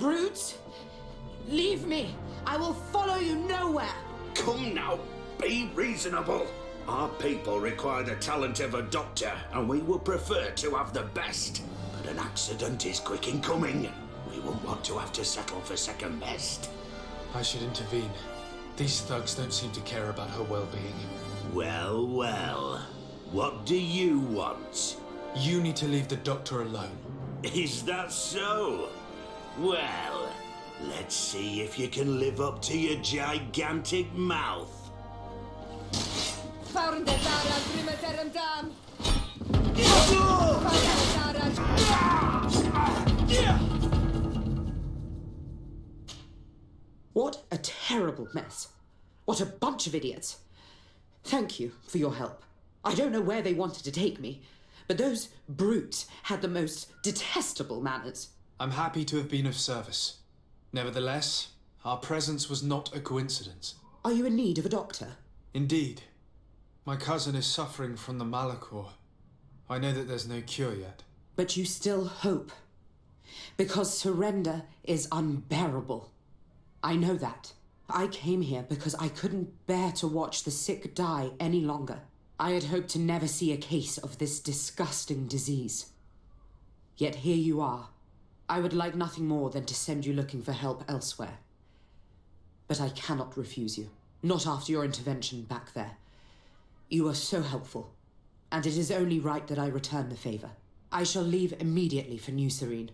brutes! Leave me! I will follow you nowhere! Come now, be reasonable. Our people require the talent of a doctor, and we would prefer to have the best. But an accident is quick in coming. We won't want to have to settle for second best. I should intervene. These thugs don't seem to care about her well-being. Well, well. What do you want? You need to leave the doctor alone. Is that so? Well, let's see if you can live up to your gigantic mouth. What a terrible mess. What a bunch of idiots. Thank you for your help. I don't know where they wanted to take me, but those brutes had the most detestable manners. I'm happy to have been of service. Nevertheless, our presence was not a coincidence. Are you in need of a doctor? Indeed. My cousin is suffering from the malachor. I know that there's no cure yet. But you still hope. Because surrender is unbearable. I know that. I came here because I couldn't bear to watch the sick die any longer. I had hoped to never see a case of this disgusting disease. Yet here you are. I would like nothing more than to send you looking for help elsewhere. But I cannot refuse you. Not after your intervention back there. You are so helpful, and it is only right that I return the favor. I shall leave immediately for New Serene.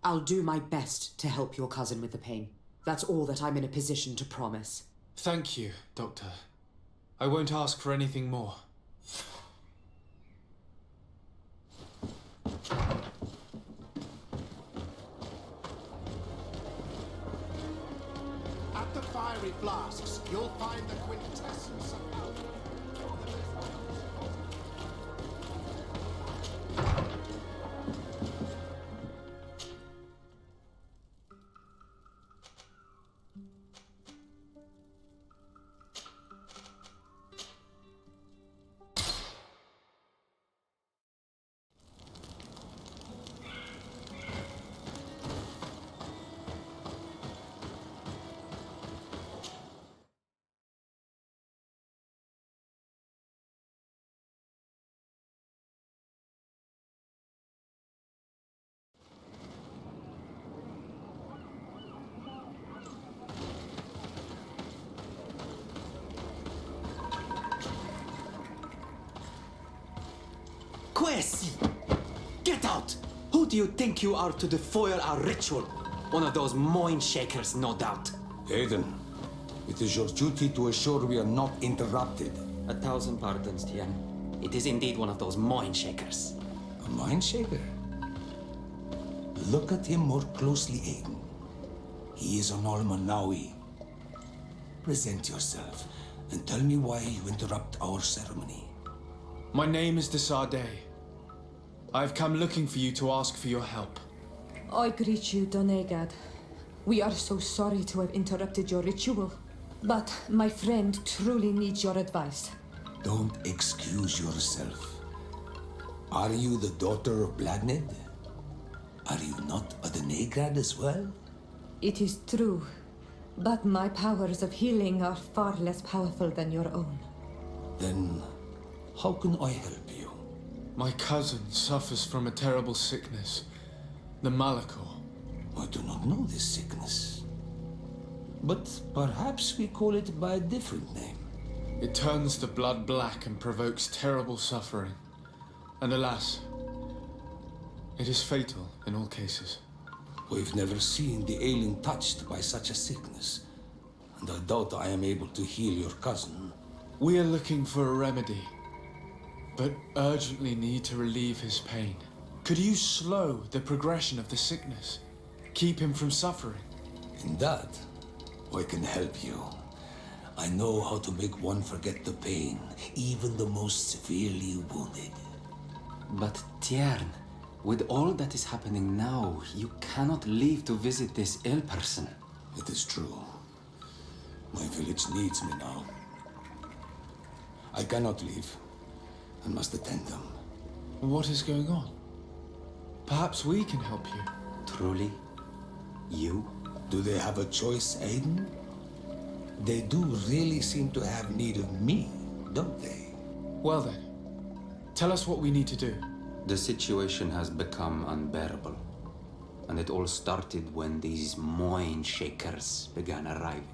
I'll do my best to help your cousin with the pain. That's all that I'm in a position to promise. Thank you, Doctor. I won't ask for anything more. At the fiery flasks, you'll find the quintessence of health. Quest! Get out! Who do you think you are to defoil our ritual? One of those mind shakers, no doubt. Aiden, it is your duty to assure we are not interrupted. 1,000 pardons, Tien. It is indeed one of those mind shakers. A mind shaker? Look at him more closely, Aiden. He is an Almanawi. Present yourself and tell me why you interrupt our ceremony. My name is Desade. I've come looking for you to ask for your help. I greet you, Donegad. We are so sorry to have interrupted your ritual, but my friend truly needs your advice. Don't excuse yourself. Are you the daughter of Blagned? Are you not a Denegrad as well? It is true, but my powers of healing are far less powerful than your own. Then, how can I help you? My cousin suffers from a terrible sickness, the malachor. I do not know this sickness. But perhaps we call it by a different name. It turns the blood black and provokes terrible suffering. And alas, it is fatal in all cases. We've never seen the ailing touched by such a sickness. And I doubt I am able to heal your cousin. We are looking for a remedy, but urgently need to relieve his pain. Could you slow the progression of the sickness? Keep him from suffering? In that, I can help you. I know how to make one forget the pain, even the most severely wounded. But Tiern, with all that is happening now, you cannot leave to visit this ill person. It is true. My village needs me now. I cannot leave. I must attend them. What is going on? Perhaps we can help you. Truly? You? Do they have a choice, Aiden? They do really seem to have need of me, don't they? Well then, tell us what we need to do. The situation has become unbearable. And it all started when these Moin Shakers began arriving.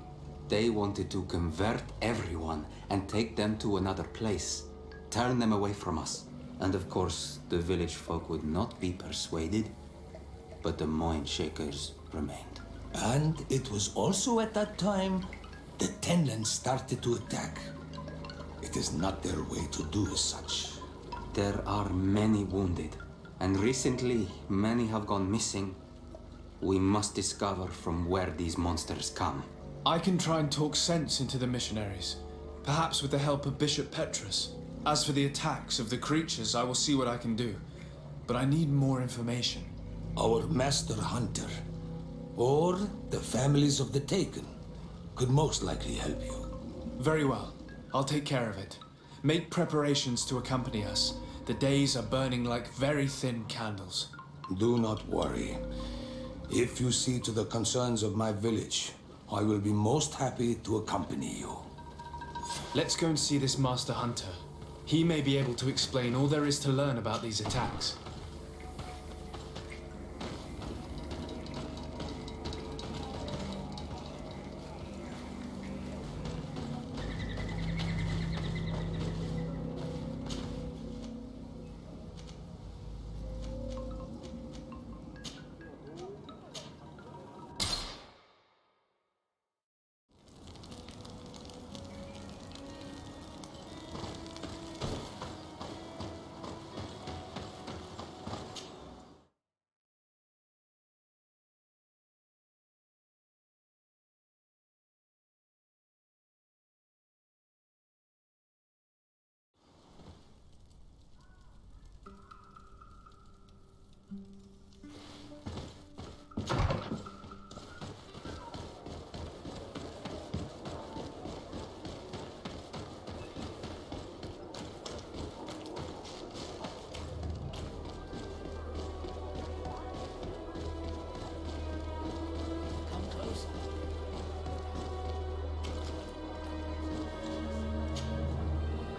They wanted to convert everyone and take them to another place. Turn them away from us. And of course, the village folk would not be persuaded. But the Moin Shakers remained. And it was also at that time the Tenland started to attack. It is not their way to do as such. There are many wounded, and recently many have gone missing. We must discover from where these monsters come. I can try and talk sense into the missionaries, perhaps with the help of Bishop Petrus. As for the attacks of the creatures, I will see what I can do. But I need more information. Our master hunter, or the families of the Taken, could most likely help you. Very well. I'll take care of it. Make preparations to accompany us. The days are burning like very thin candles. Do not worry. If you see to the concerns of my village, I will be most happy to accompany you. Let's go and see this Master Hunter. He may be able to explain all there is to learn about these attacks.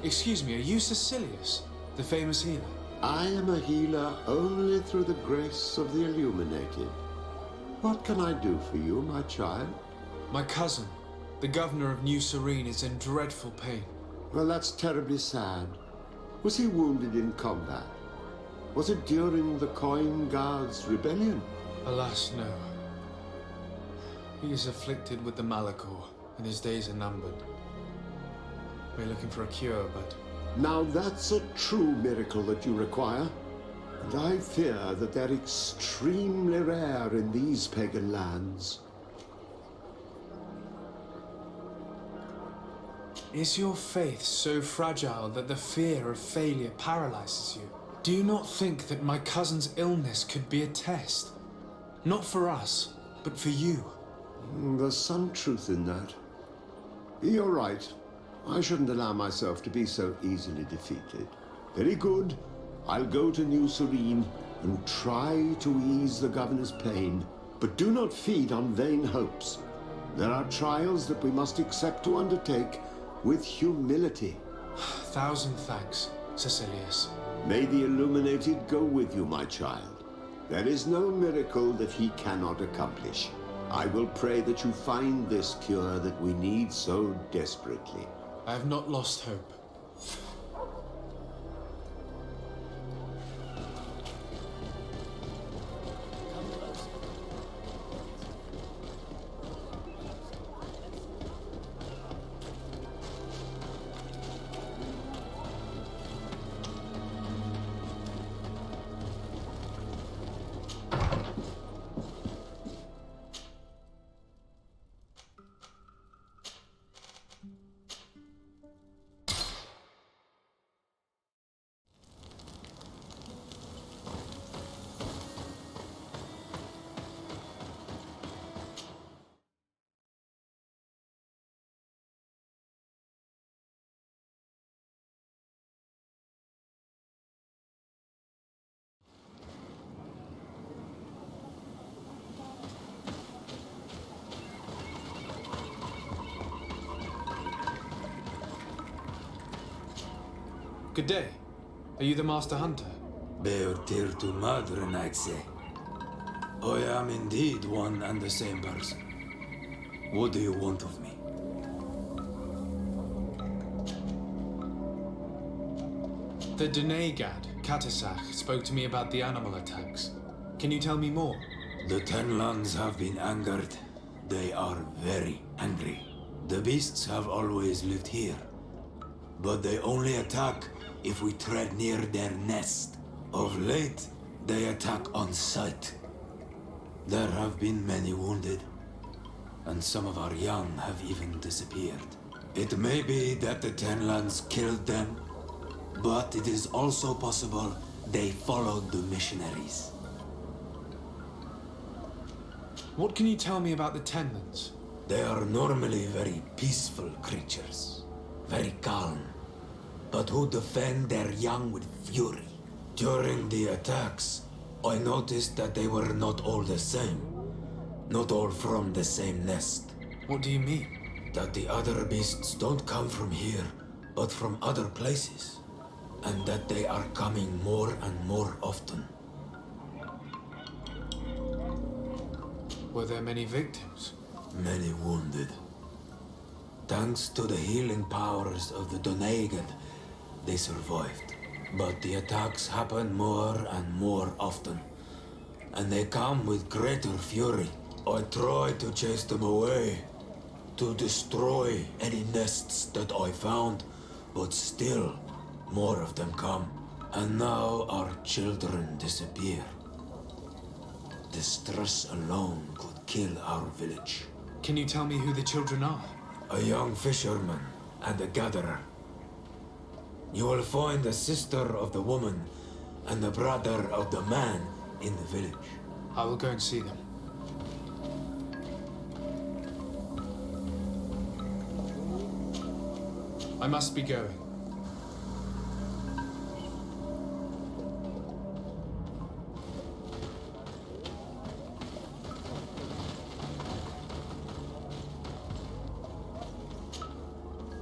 Excuse me, are you Cecilius, the famous healer? I am a healer only through the grace of the illuminated. What can I do for you, my child? My cousin, the governor of New Serene, is in dreadful pain. Well, that's terribly sad. Was he wounded in combat? Was it during the Coin Guards' rebellion? Alas, no. He is afflicted with the Malachor, and his days are numbered. We're looking for a cure, but... Now that's a true miracle that you require. And I fear that they're extremely rare in these pagan lands. Is your faith so fragile that the fear of failure paralyzes you? Do you not think that my cousin's illness could be a test? Not for us, but for you. There's some truth in that. You're right. I shouldn't allow myself to be so easily defeated. Very good. I'll go to New Serene and try to ease the governor's pain. But do not feed on vain hopes. There are trials that we must accept to undertake with humility. Thousand thanks, Cecilius. May the illuminated go with you, my child. There is no miracle that he cannot accomplish. I will pray that you find this cure that we need so desperately. I have not lost hope. Good day. Are you the Master Hunter? Beortir to Madrenaxe. I am indeed one and the same person. What do you want of me? The Donegad, Katasach, spoke to me about the animal attacks. Can you tell me more? The Tenlands have been angered. They are very angry. The beasts have always lived here. But they only attack if we tread near their nest. Of late, they attack on sight. There have been many wounded, and some of our young have even disappeared. It may be that the Tenlands killed them, but it is also possible they followed the missionaries. What can you tell me about the Tenlands? They are normally very peaceful creatures, very calm, but who defend their young with fury. During the attacks, I noticed that they were not all the same. Not all from the same nest. What do you mean? That the other beasts don't come from here, but from other places. And that they are coming more and more often. Were there many victims? Many wounded. Thanks to the healing powers of the Donegad, they survived. But the attacks happen more and more often. And they come with greater fury. I try to chase them away, to destroy any nests that I found, but still, more of them come. And now our children disappear. The stress alone could kill our village. Can you tell me who the children are? A young fisherman and a gatherer. You will find the sister of the woman and the brother of the man in the village. I will go and see them. I must be going.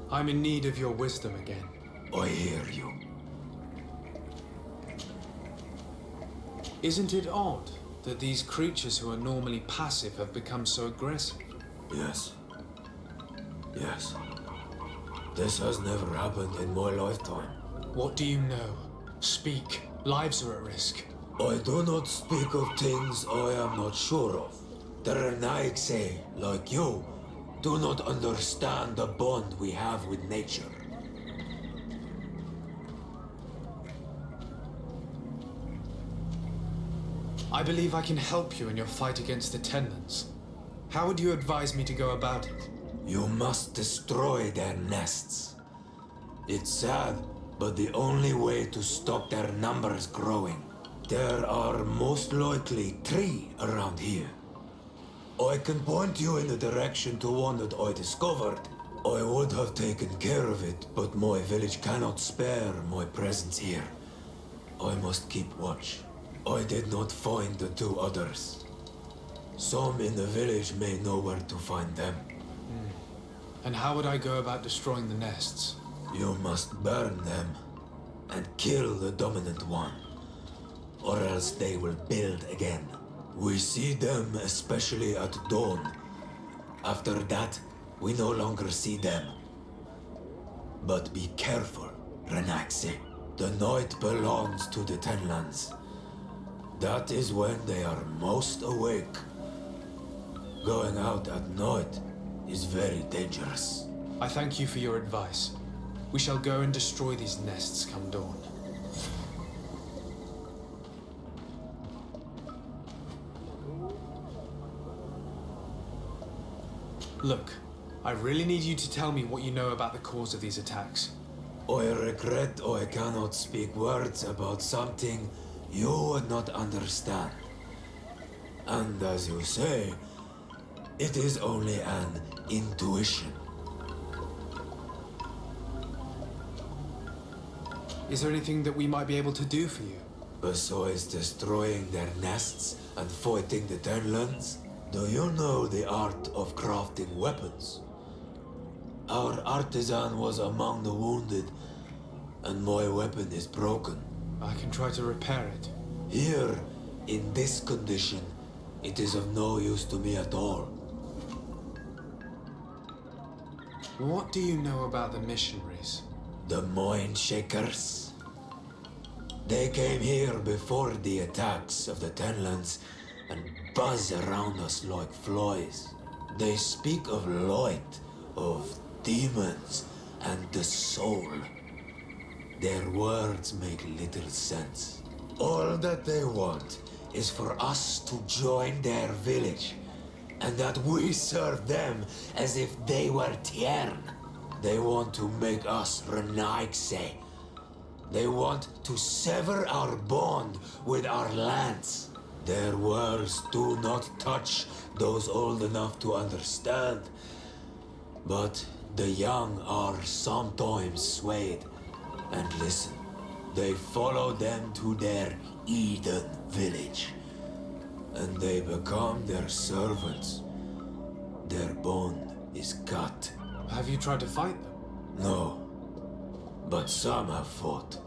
I'm in need of your wisdom again. I hear you. Isn't it odd that these creatures who are normally passive have become so aggressive? Yes. Yes. This has never happened in my lifetime. What do you know? Speak. Lives are at risk. I do not speak of things I am not sure of. The Renaigse, like you, do not understand the bond we have with nature. I believe I can help you in your fight against the Tenlands. How would you advise me to go about it? You must destroy their nests. It's sad, but the only way to stop their numbers growing. There are most likely 3 around here. I can point you in the direction to one that I discovered. I would have taken care of it, but my village cannot spare my presence here. I must keep watch. I did not find the 2 others. Some in the village may know where to find them. And how would I go about destroying the nests? You must burn them and kill the dominant one, or else they will build again. We see them especially at dawn. After that, we no longer see them. But be careful, Renaigse. The night belongs to the Tenlands. That is when they are most awake. Going out at night is very dangerous. I thank you for your advice. We shall go and destroy these nests come dawn. Look, I really need you to tell me what you know about the cause of these attacks. I regret I cannot speak words about something you would not understand. And as you say, it is only an intuition. Is there anything that we might be able to do for you? Besides destroying their nests and fighting the Tenlands, do you know the art of crafting weapons? Our artisan was among the wounded, and my weapon is broken. I can try to repair it. Here, in this condition, it is of no use to me at all. What do you know about the missionaries? The Mind Shakers. They came here before the attacks of the Tenlands and buzz around us like flies. They speak of light, of demons, and the soul. Their words make little sense. All that they want is for us to join their village, and that we serve them as if they were Tiern. They want to make us Renaigse. They want to sever our bond with our lands. Their words do not touch those old enough to understand. But the young are sometimes swayed. And listen, they follow them to their Eden village. And they become their servants. Their bond is cut. Have you tried to fight them? No. But some have fought.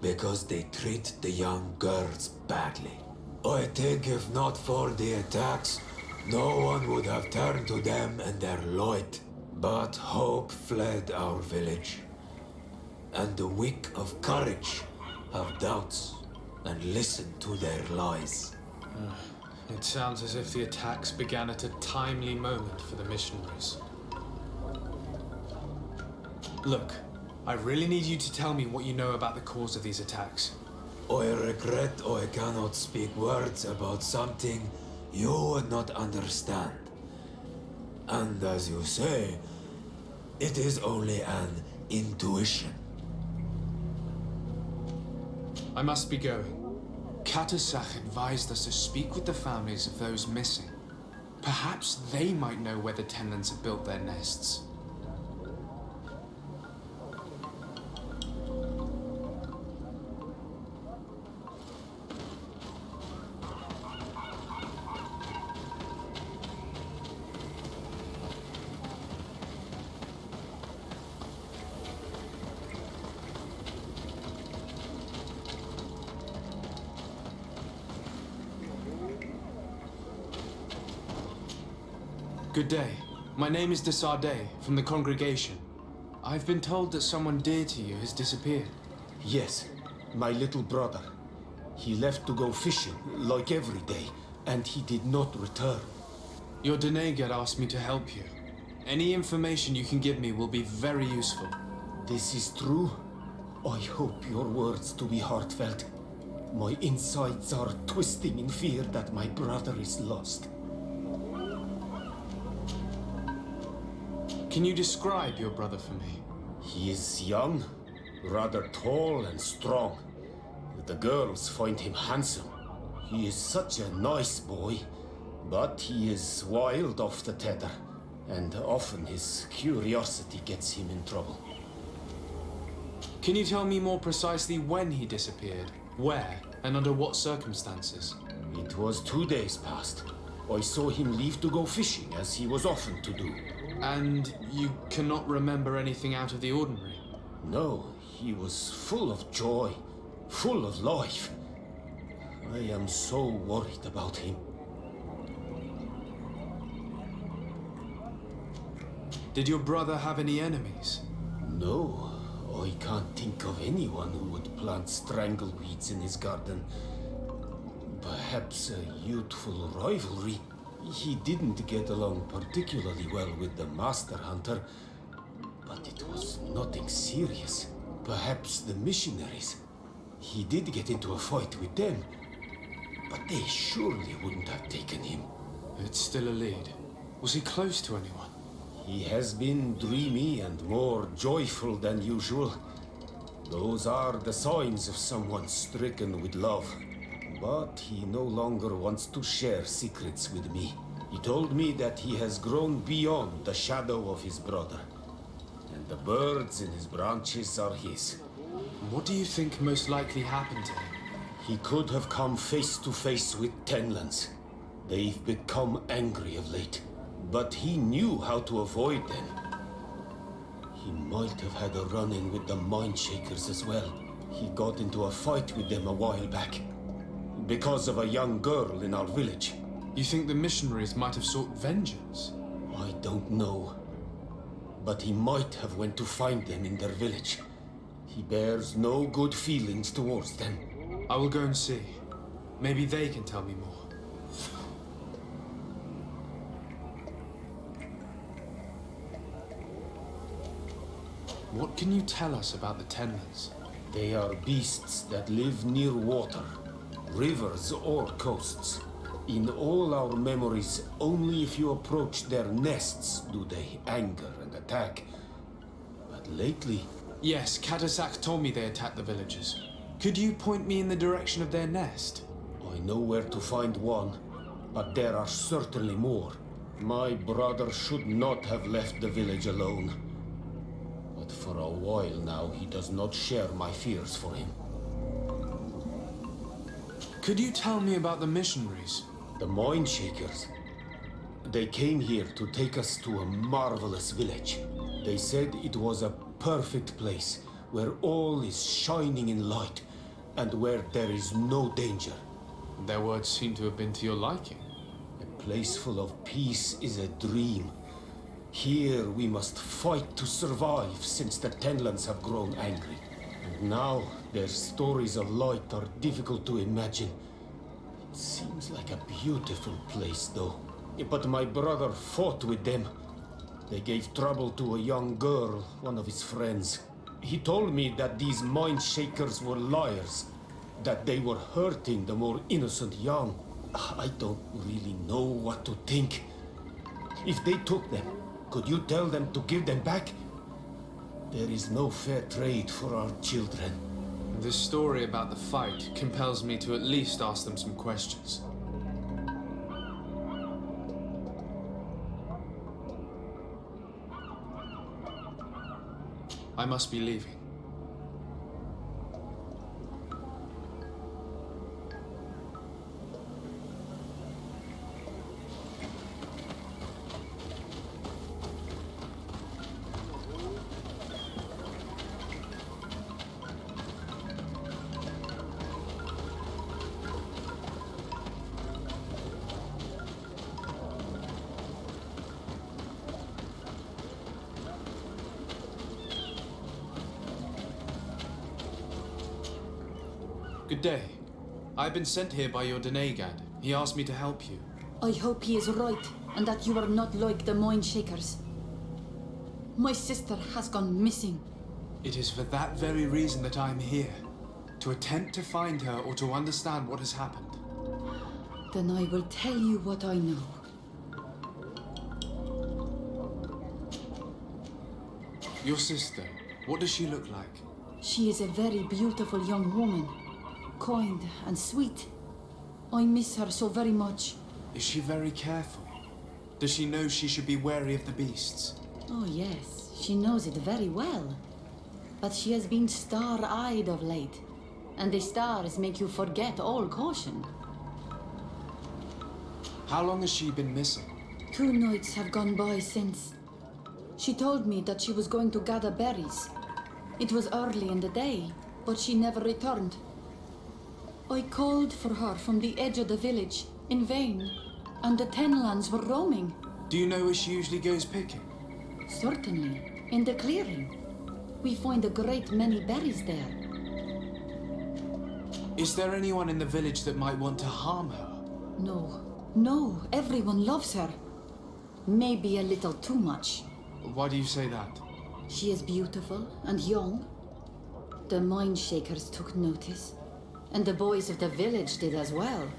Because they treat the young girls badly. I think if not for the attacks, no one would have turned to them and their light. But hope fled our village. And the weak of courage have doubts and listen to their lies. It sounds as if the attacks began at a timely moment for the missionaries. Look, I really need you to tell me what you know about the cause of these attacks. I regret I cannot speak words about something you would not understand. And as you say, it is only an intuition. I must be going. Katasach advised us to speak with the families of those missing. Perhaps they might know where the Tenlands have built their nests. Good day. My name is Desardet, from the congregation. I've been told that someone dear to you has disappeared. Yes, my little brother. He left to go fishing, like every day, and he did not return. Your Denegad asked me to help you. Any information you can give me will be very useful. This is true. I hope your words to be heartfelt. My insides are twisting in fear that my brother is lost. Can you describe your brother for me? He is young, rather tall and strong. The girls find him handsome. He is such a nice boy, but he is wild off the tether, and often his curiosity gets him in trouble. Can you tell me more precisely when he disappeared, where, and under what circumstances? It was 2 days past. I saw him leave to go fishing, as he was often to do. And you cannot remember anything out of the ordinary? No, he was full of joy, full of life. I am so worried about him. Did your brother have any enemies? No, I can't think of anyone who would plant strangleweeds in his garden. Perhaps a youthful rivalry. He didn't get along particularly well with the Master Hunter, but it was nothing serious. Perhaps the missionaries. He did get into a fight with them, but they surely wouldn't have taken him. It's still a lead. Was he close to anyone? He has been dreamy and more joyful than usual. Those are the signs of someone stricken with love. But he no longer wants to share secrets with me. He told me that he has grown beyond the shadow of his brother. And the birds in his branches are his. What do you think most likely happened to him? He could have come face to face with Tenlands. They've become angry of late. But he knew how to avoid them. He might have had a run-in with the Mindshakers as well. He got into a fight with them a while back. Because of a young girl in our village. You think the missionaries might have sought vengeance? I don't know. But he might have went to find them in their village. He bears no good feelings towards them. I will go and see. Maybe they can tell me more. What can you tell us about the Tenlers? They are beasts that live near water, rivers or coasts. In all our memories, only if you approach their nests do they anger and attack. But lately... Yes, Katasak told me they attacked the villagers. Could you point me in the direction of their nest? I know where to find one, but there are certainly more. My brother should not have left the village alone. But for a while now, he does not share my fears for him. Could you tell me about the missionaries? The Mindshakers. They came here to take us to a marvelous village. They said it was a perfect place, where all is shining in light, and where there is no danger. Their words seem to have been to your liking. A place full of peace is a dream. Here we must fight to survive, since the Tenlands have grown angry. And now their stories of light are difficult to imagine. It seems like a beautiful place, though. But my brother fought with them. They gave trouble to a young girl, one of his friends. He told me that these Mindshakers were liars, that they were hurting the more innocent young. I don't really know what to think. If they took them, could you tell them to give them back? There is no fair trade for our children. This story about the fight compels me to at least ask them some questions. I must be leaving. Good day. I've been sent here by your Denegad. He asked me to help you. I hope he is right, and that you are not like the Mindshakers. My sister has gone missing. It is for that very reason that I am here. To attempt to find her or to understand what has happened. Then I will tell you what I know. Your sister, what does she look like? She is a very beautiful young woman. Kind and sweet. I miss her so very much. Is she very careful? Does she know she should be wary of the beasts? Oh yes, she knows it very well. But she has been star-eyed of late. And the stars make you forget all caution. How long has she been missing? 2 nights have gone by since. She told me that she was going to gather berries. It was early in the day, but she never returned. I called for her from the edge of the village, in vain, and the Tenlands were roaming. Do you know where she usually goes picking? Certainly, in the clearing. We find a great many berries there. Is there anyone in the village that might want to harm her? No, everyone loves her. Maybe a little too much. Why do you say that? She is beautiful and young. The Mindshakers took notice. And the boys of the village did as well.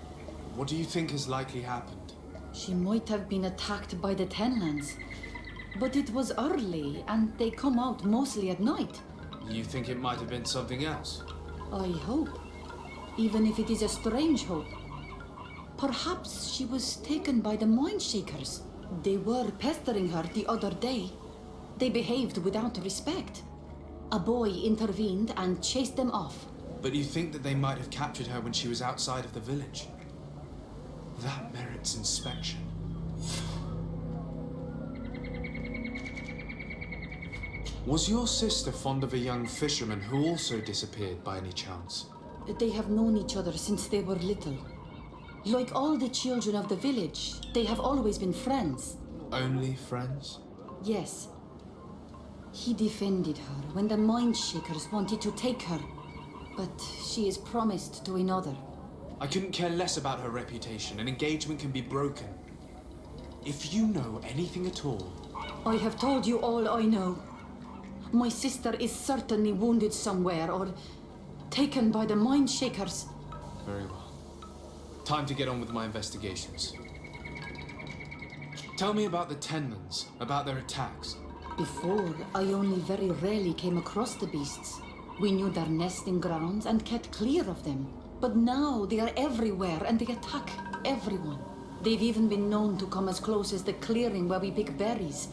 What do you think has likely happened? She might have been attacked by the Tenlands. But it was early, and they come out mostly at night. You think it might have been something else? I hope. Even if it is a strange hope. Perhaps she was taken by the Mindshakers. They were pestering her the other day. They behaved without respect. A boy intervened and chased them off. But you think that they might have captured her when she was outside of the village? That merits inspection. Was your sister fond of a young fisherman who also disappeared by any chance? They have known each other since they were little. Like all the children of the village, they have always been friends. Only friends? Yes. He defended her when the Mindshakers wanted to take her, but she is promised to another. I couldn't care less about her reputation. An engagement can be broken. If you know anything at all... I have told you all I know. My sister is certainly wounded somewhere or taken by the Mindshakers. Very well. Time to get on with my investigations. Tell me about the Tenlans, about their attacks. Before, I only very rarely came across the beasts. We knew their nesting grounds and kept clear of them. But now they are everywhere and they attack everyone. They've even been known to come as close as the clearing where we pick berries.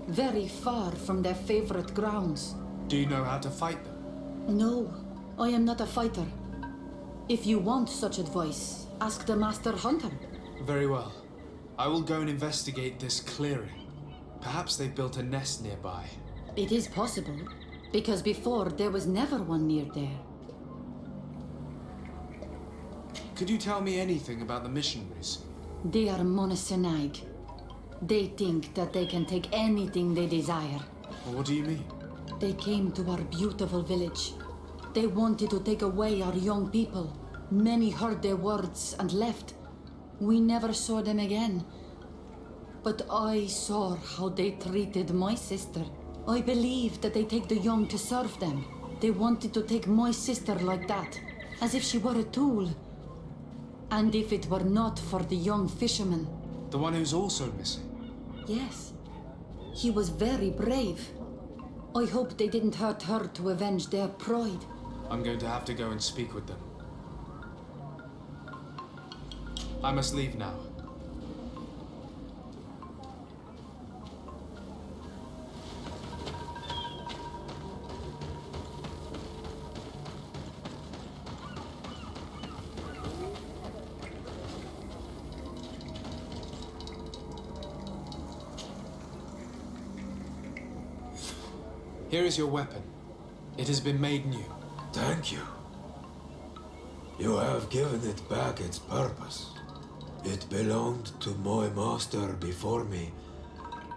Very far from their favorite grounds. Do you know how to fight them? No, I am not a fighter. If you want such advice, ask the Master Hunter. Very well. I will go and investigate this clearing. Perhaps they built a nest nearby. It is possible, because before there was never one near there. Could you tell me anything about the missionaries? They are monosynaig. They think that they can take anything they desire. Well, what do you mean? They came to our beautiful village. They wanted to take away our young people. Many heard their words and left. We never saw them again. But I saw how they treated my sister. I believe that they take the young to serve them. They wanted to take my sister like that, as if she were a tool. And if it were not for the young fisherman. The one who's also missing? Yes. He was very brave. I hope they didn't hurt her to avenge their pride. I'm going to have to go and speak with them. I must leave now. Here is your weapon. It has been made new. Thank you. You have given it back its purpose. It belonged to my master before me,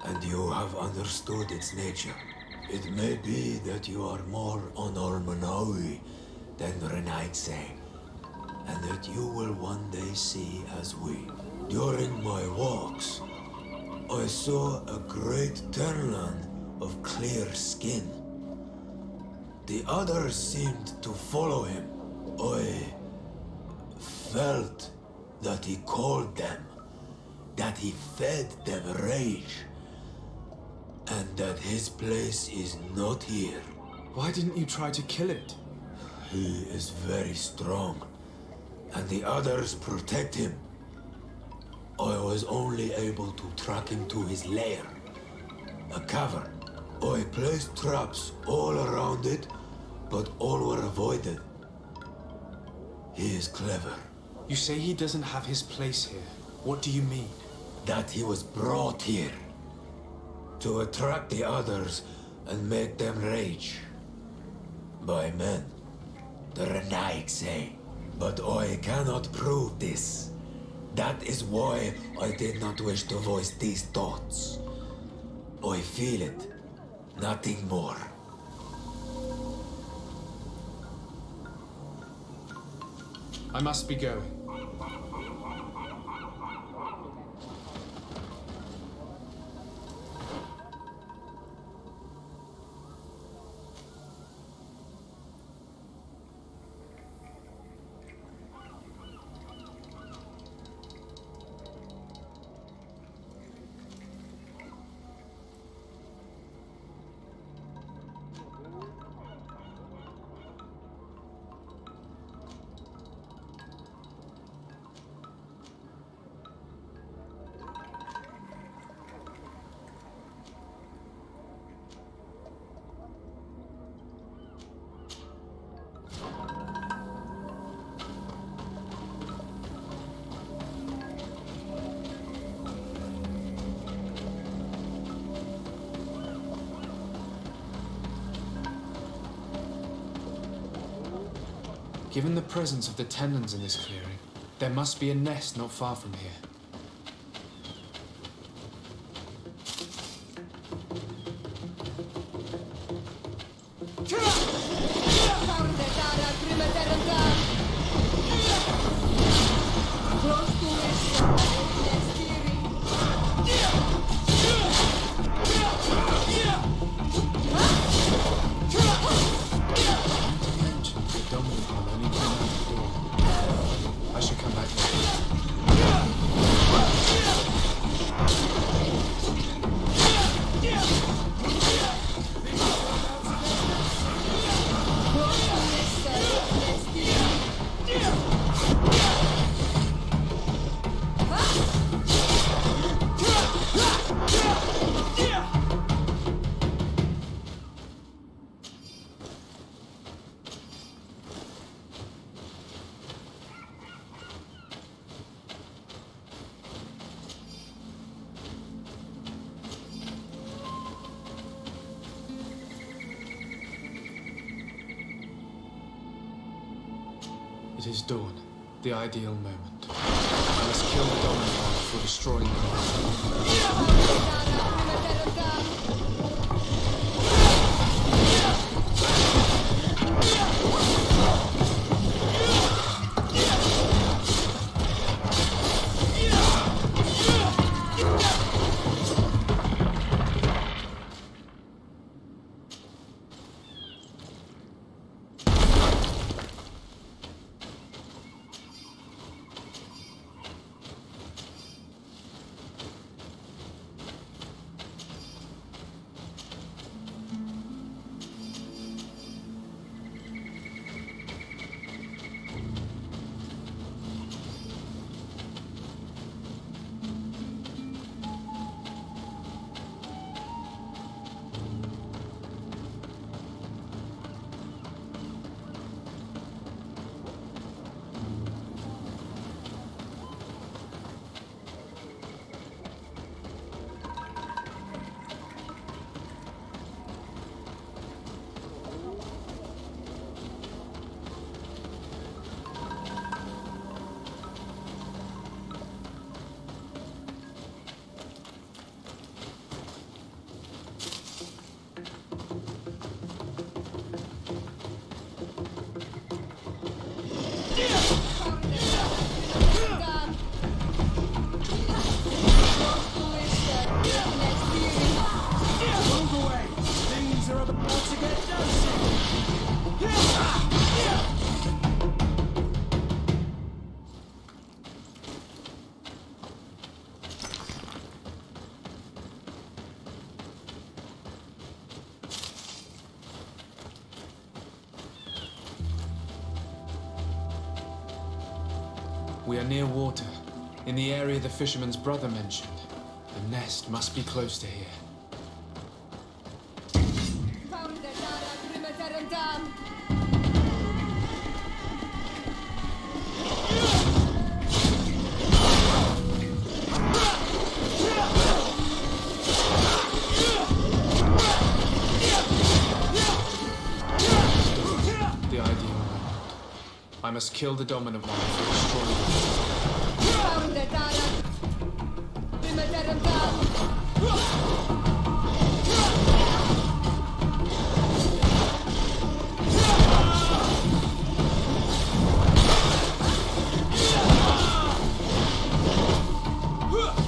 and you have understood its nature. It may be that you are more on Almanawi than Renaigse, and that you will one day see as we. During my walks, I saw a great Tenland of clear skin. The others seemed to follow him. I felt that he called them, that he fed them rage, and that his place is not here. Why didn't you try to kill it? He is very strong, and the others protect him. I was only able to track him to his lair, a cavern. I placed traps all around it, but all were avoided. He is clever. You say he doesn't have his place here. What do you mean? That he was brought here to attract the others and make them rage. By men, the Renaig say. But I cannot prove this. That is why I did not wish to voice these thoughts. I feel it. Nothing more. I must be going. Given the presence of the Tenlans in this clearing, there must be a nest not far from here. I should come back later. It is dawn, the ideal moment. I must kill the dominant one before destroying the We are near water, in the area the fisherman's brother mentioned. The nest must be close to here. The ideal moment. I must kill the dominant one before destroying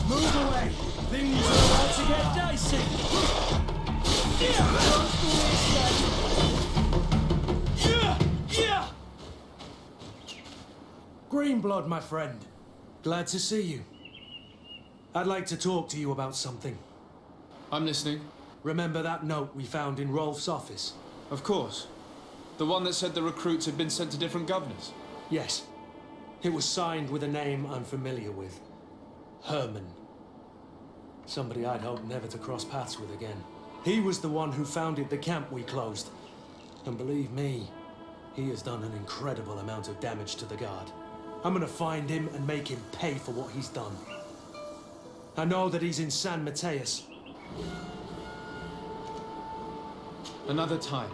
Move away! Things are about to get dicey! Greenblood, my friend. Glad to see you. I'd like to talk to you about something. I'm listening. Remember that note we found in Rolf's office? Of course. The one that said the recruits had been sent to different governors. Yes. It was signed with a name I'm familiar with. Herman. Somebody I'd hoped never to cross paths with again. He was the one who founded the camp we closed. And believe me, he has done an incredible amount of damage to the Guard. I'm gonna find him and make him pay for what he's done. I know that he's in San Mateus. Another time,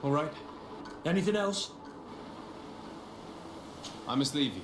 all right? Anything else? I must leave you.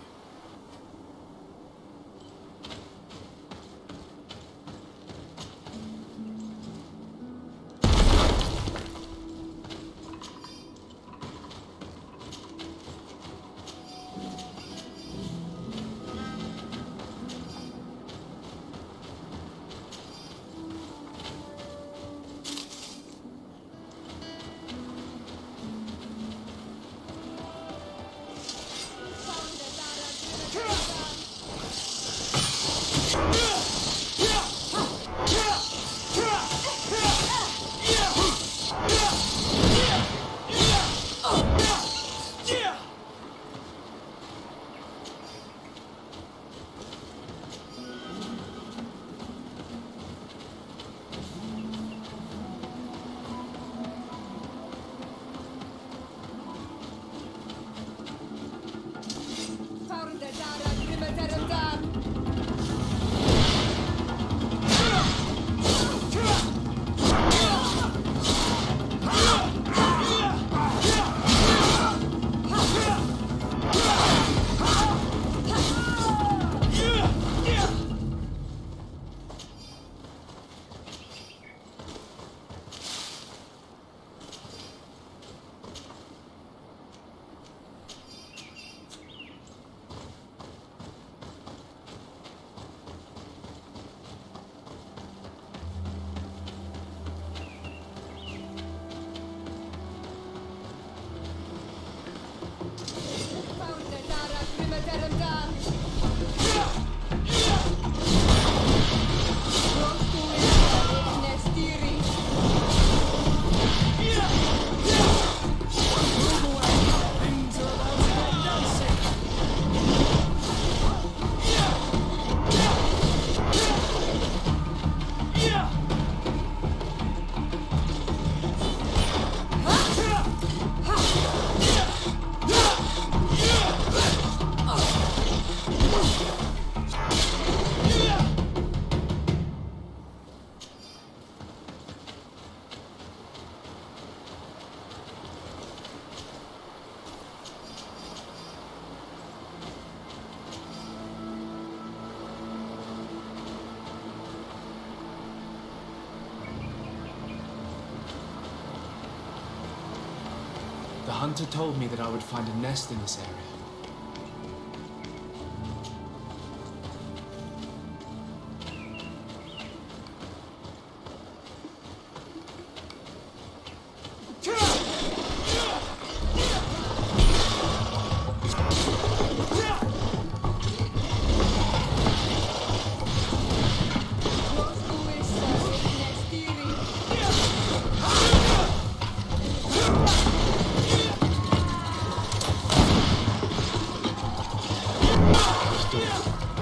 The hunter told me that I would find a nest in this area.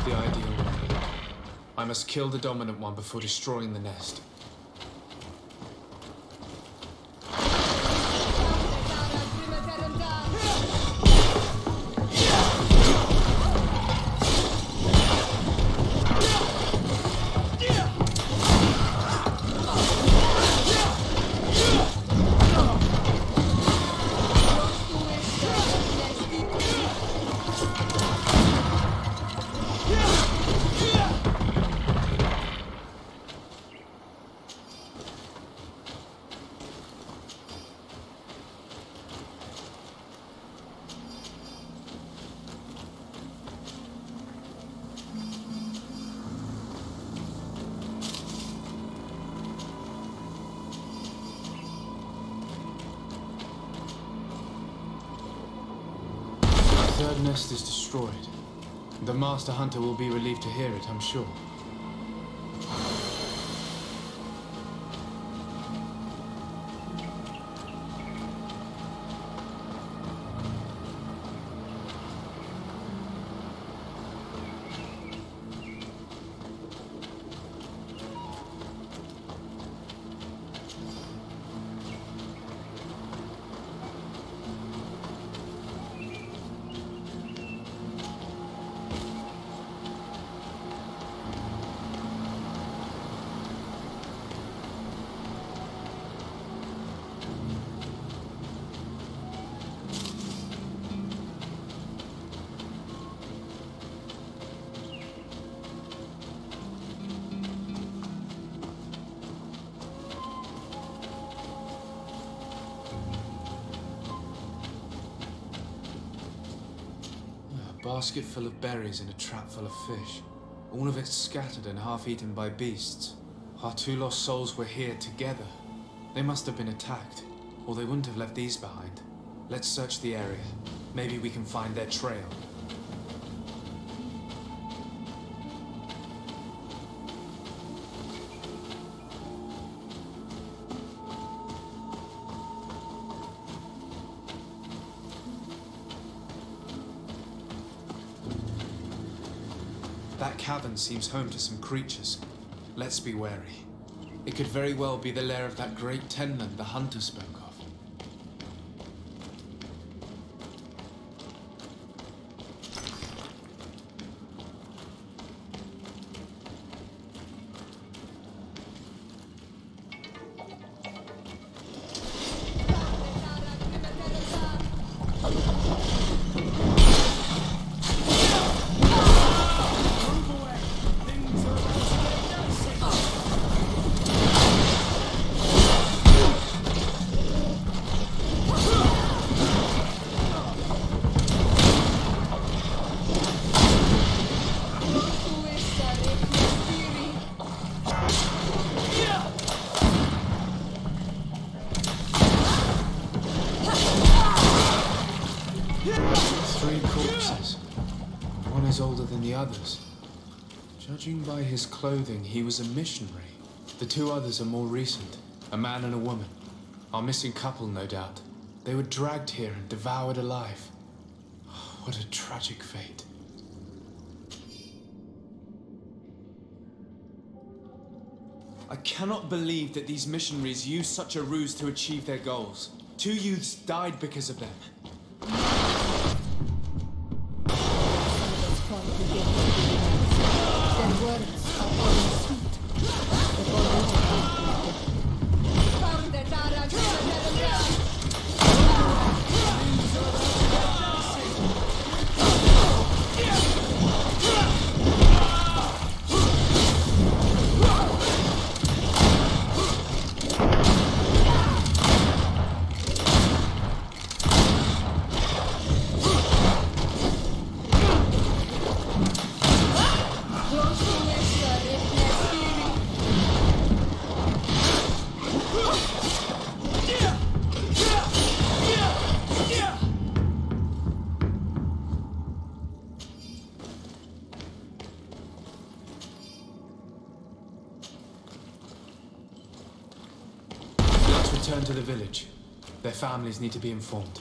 The ideal way. I must kill the dominant one before destroying the nest. The third nest is destroyed. The Master Hunter will be relieved to hear it, I'm sure. basket full of berries and a trap full of fish. All of it scattered and half-eaten by beasts. Our two lost souls were here together. They must have been attacked, or they wouldn't have left these behind. Let's search the area. Maybe we can find their trail. That cavern seems home to some creatures. Let's be wary. It could very well be the lair of that great tenland the hunter spoke of. Older than the others. Judging by his clothing, he was a missionary. The two others are more recent, a man and a woman. Our missing couple, no doubt. They were dragged here and devoured alive. What a tragic fate. I cannot believe that these missionaries used such a ruse to achieve their goals. 2 youths died because of them. Their words are always sweet. Return to the village. Their families need to be informed.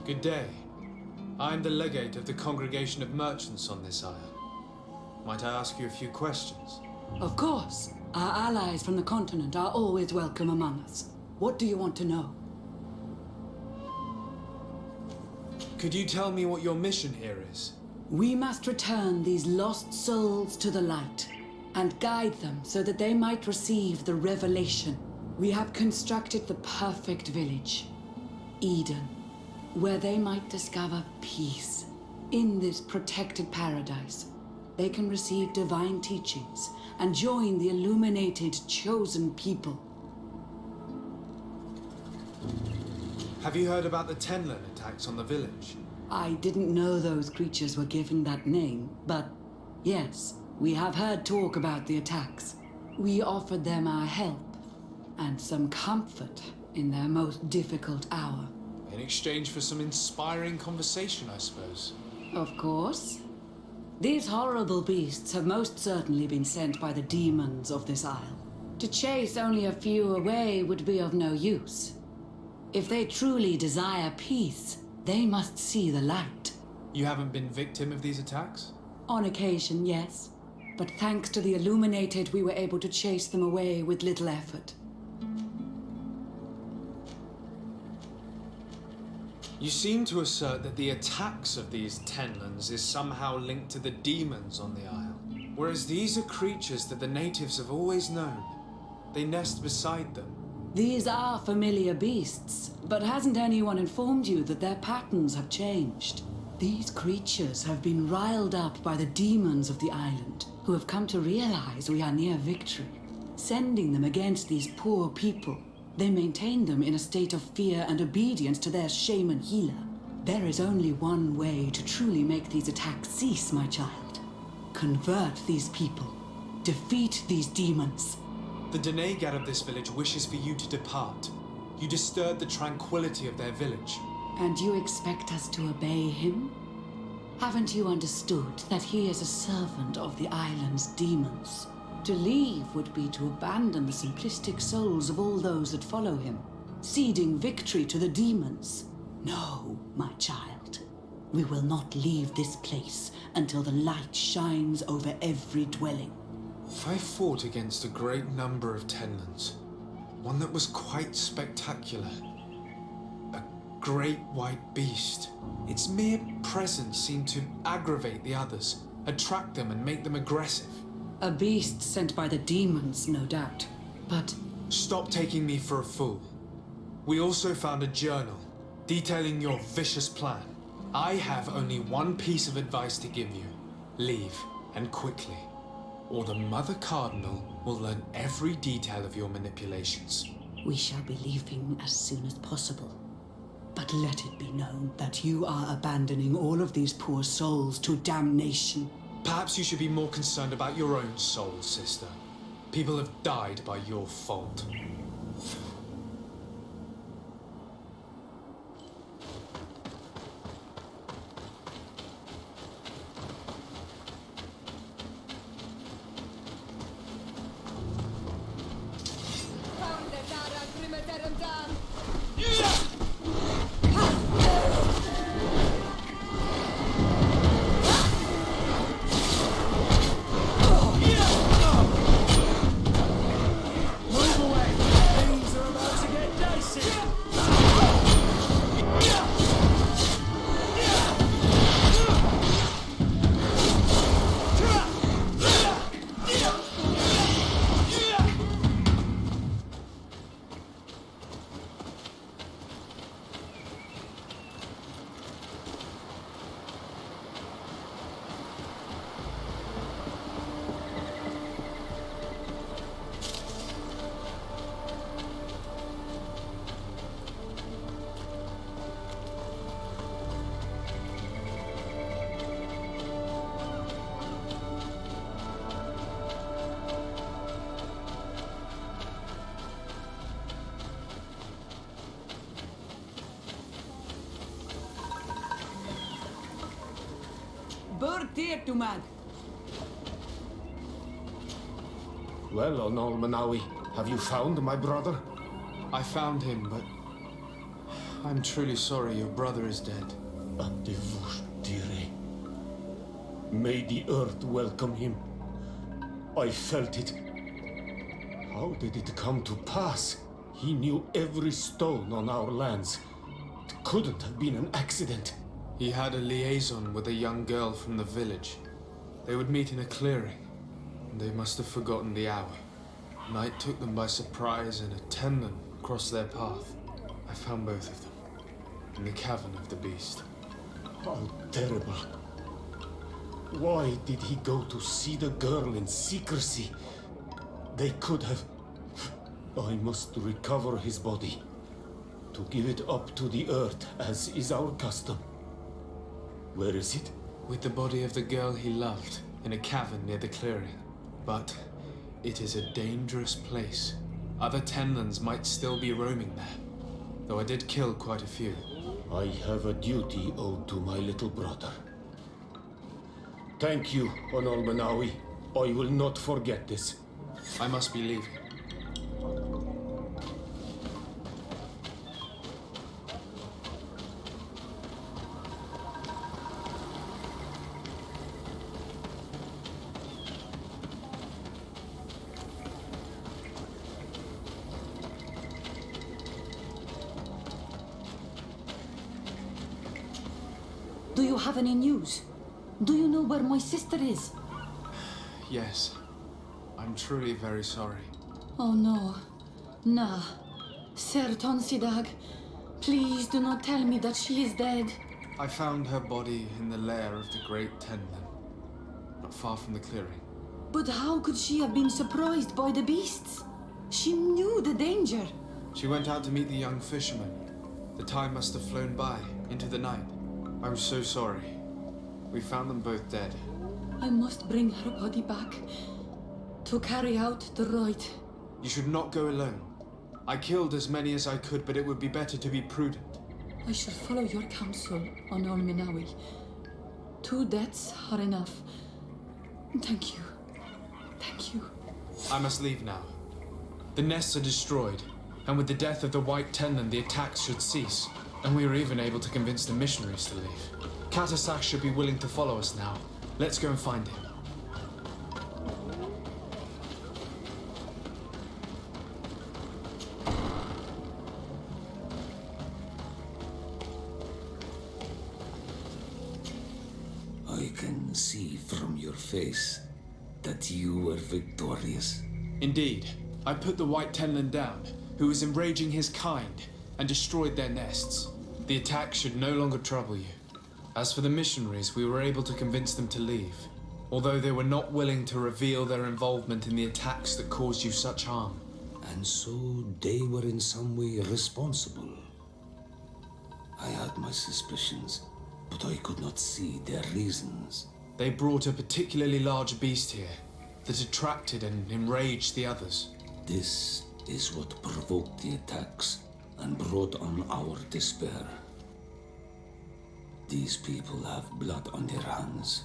Good day. I am the legate of the Congregation of Merchants on this isle. Might I ask you a few questions? Of course. Our allies from the continent are always welcome among us. What do you want to know? Could you tell me what your mission here is? We must return these lost souls to the light and guide them so that they might receive the revelation. We have constructed the perfect village, Eden, where they might discover peace in this protected paradise. they can receive divine teachings and join the illuminated chosen people. Have you heard about the Tenlin attacks on the village? I didn't know those creatures were given that name, but yes, we have heard talk about the attacks. We offered them our help and some comfort in their most difficult hour. In exchange for some inspiring conversation, I suppose. Of course. These horrible beasts have most certainly been sent by the demons of this isle. To chase only a few away would be of no use. If they truly desire peace, they must see the light. You haven't been victim of these attacks? On occasion, yes. But thanks to the Illuminated, we were able to chase them away with little effort. You seem to assert that the attacks of these Tenlins is somehow linked to the demons on the isle. Whereas these are creatures that the natives have always known. They nest beside them. These are familiar beasts, but hasn't anyone informed you that their patterns have changed? These creatures have been riled up by the demons of the island, who have come to realize we are near victory. Sending them against these poor people, they maintain them in a state of fear and obedience to their shaman healer. There is only one way to truly make these attacks cease, my child. Convert these people. Defeat these demons. The Donegad of this village wishes for you to depart. You disturbed the tranquility of their village. And you expect us to obey him? Haven't you understood that he is a servant of the island's demons? To leave would be to abandon the simplistic souls of all those that follow him, ceding victory to the demons. No, my child. We will not leave this place until the light shines over every dwelling. I fought against a great number of Tenlins. One that was quite spectacular. A great white beast. Its mere presence seemed to aggravate the others, attract them and make them aggressive. A beast sent by the demons, no doubt. But... Stop taking me for a fool. We also found a journal detailing your vicious plan. I have only one piece of advice to give you. Leave, and quickly. Or the Mother Cardinal will learn every detail of your manipulations. We shall be leaving as soon as possible. But let it be known that you are abandoning all of these poor souls to damnation. Perhaps you should be more concerned about your own soul, sister. People have died by your fault. Well, Onol Manawi, have you found my brother? I found him, but I'm truly sorry your brother is dead. May the earth welcome him. I felt it. How did it come to pass? He knew every stone on our lands. It couldn't have been an accident. He had a liaison with a young girl from the village. They would meet in a clearing, and they must have forgotten the hour. Night took them by surprise, and a Tenlin crossed their path. I found both of them, in the cavern of the beast. How terrible. Why did he go to see the girl in secrecy? They could have... I must recover his body. To give it up to the earth, as is our custom. Where is it? With the body of the girl he loved, in a cavern near the clearing. But it is a dangerous place. Other Tenlands might still be roaming there, though I did kill quite a few. I have a duty owed to my little brother. Thank you, Onol Manawi. I will not forget this. I must be leaving. Do you have any news? Do you know where my sister is? Yes. I'm truly very sorry. Oh no. Nah. Ser Tonsidag, please do not tell me that she is dead. I found her body in the lair of the Great Tenlan, not far from the clearing. But how could she have been surprised by the beasts? She knew the danger. She went out to meet the young fisherman. The time must have flown by, into the night. I'm so sorry. We found them both dead. I must bring her body back to carry out the rite. You should not go alone. I killed as many as I could, but it would be better to be prudent. I shall follow your counsel, Onol Manawi. 2 deaths are enough. Thank you. Thank you. I must leave now. The nests are destroyed, and with the death of the White Tenlan, the attacks should cease. And we were even able to convince the missionaries to leave. Katasak should be willing to follow us now. Let's go and find him. I can see from your face that you were victorious. Indeed. I put the White Tenlan down, who was enraging his kind, and destroyed their nests. The attack should no longer trouble you. As for the missionaries, we were able to convince them to leave, although they were not willing to reveal their involvement in the attacks that caused you such harm. And so they were in some way responsible. I had my suspicions, but I could not see their reasons. They brought a particularly large beast here that attracted and enraged the others. This is what provoked the attacks and brought on our despair. These people have blood on their hands.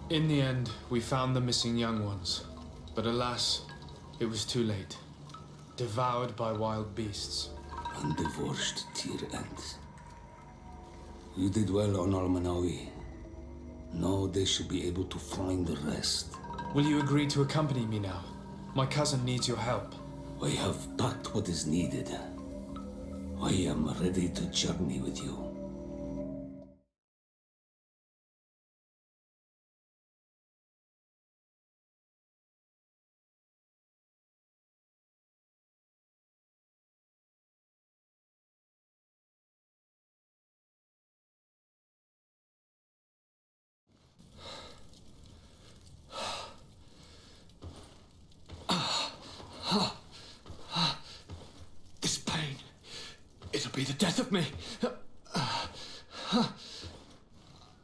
In the end, we found the missing young ones. But alas, it was too late. Devoured by wild beasts. And divorced to your ends. You did well, Onol Manawi. Now they should be able to find the rest. Will you agree to accompany me now? My cousin needs your help. I have packed what is needed. I am ready to journey with you. This pain, it'll be the death of me.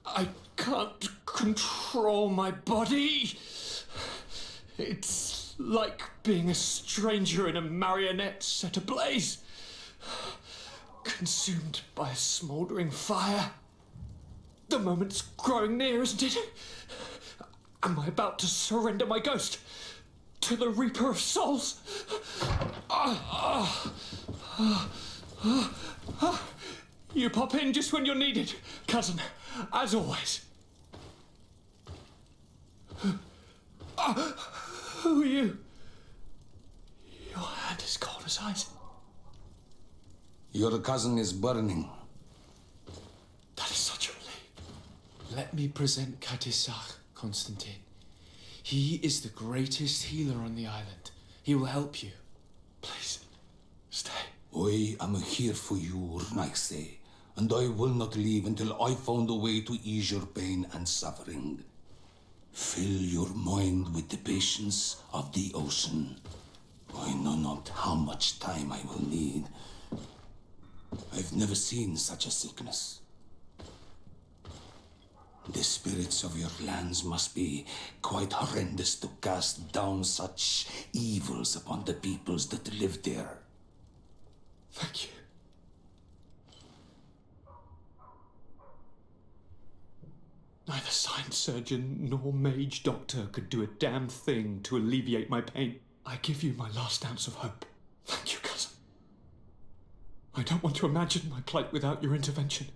I can't control my body. It's like being a stranger in a marionette set ablaze, consumed by a smouldering fire. The moment's growing near, isn't it? Am I about to surrender my ghost to the Reaper of Souls? You pop in just when you're needed, cousin, as always. Who are you? Your hand is cold as ice. Your cousin is burning. That is such a relief. Let me present Katisak, Constantine. He is the greatest healer on the island. He will help you. Please, stay. I am here for you, Rnaise, and I will not leave until I found a way to ease your pain and suffering. Fill your mind with the patience of the ocean. I know not how much time I will need. I've never seen such a sickness. The spirits of your lands must be quite horrendous to cast down such evils upon the peoples that live there. Thank you. Neither science surgeon nor mage doctor could do a damn thing to alleviate my pain. I give you my last ounce of hope. Thank you, cousin. I don't want to imagine my plight without your intervention.